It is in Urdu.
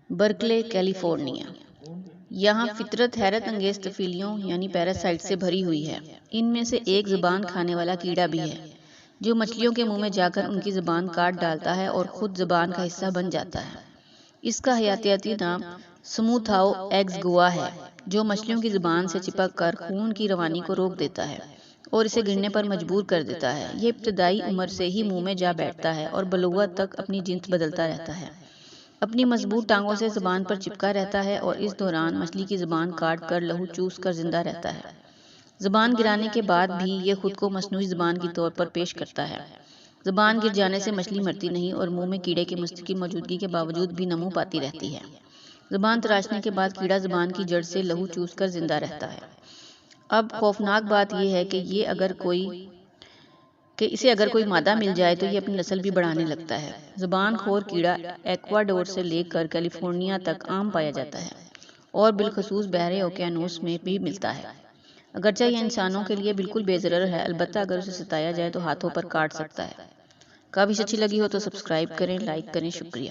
Berkeley California. یہاں فطرت حیرت انگیز طفیلیوں یعنی پیراسائٹ سے بھری ہوئی ہے۔ ان میں سے ایک زبان کھانے والا کیڑا بھی ہے جو مچھلیوں کے منہ میں جا کر ان کی زبان کاٹ ڈالتا ہے اور خود زبان کا حصہ بن جاتا ہے۔ اس کا حیاتیاتی نام سموتھاؤ ایگز گوا ہے، جو مچھلیوں کی زبان سے چپک کر خون کی روانی کو روک دیتا ہے اور اسے گرنے پر مجبور کر دیتا ہے۔ یہ ابتدائی عمر سے ہی منہ میں جا بیٹھتا ہے اور بلوغت تک اپنی جنس بدلتا رہتا ہے۔ اپنی مضبوط ٹانگوں سے زبان پر چپکا رہتا ہے اور اس دوران مچھلی کی زبان کاٹ کر لہو چوس کر زندہ رہتا ہے۔ زبان گرانے کے بعد بھی یہ خود کو مصنوعی زبان کے طور پر پیش کرتا ہے۔ زبان گر جانے سے مچھلی مرتی نہیں اور منہ میں کیڑے کے مستقل موجودگی کے باوجود بھی نمو پاتی رہتی ہے۔ زبان تراشنے کے بعد کیڑا زبان کی جڑ سے لہو چوس کر زندہ رہتا ہے۔ اب خوفناک بات یہ ہے کہ اسے اگر کوئی مادہ مل جائے تو یہ اپنی نسل بھی بڑھانے لگتا ہے۔ زبان خور کیڑا ایکواڈور سے لے کر کیلیفورنیا تک عام پایا جاتا ہے اور بالخصوص بحر اوقیانوس میں بھی ملتا ہے۔ اگرچہ یہ انسانوں کے لیے بالکل بے ضرر ہے، البتہ اگر اسے ستایا جائے تو ہاتھوں پر کاٹ سکتا ہے۔ کاوش اچھی لگی ہو تو سبسکرائب کریں، لائک کریں، شکریہ۔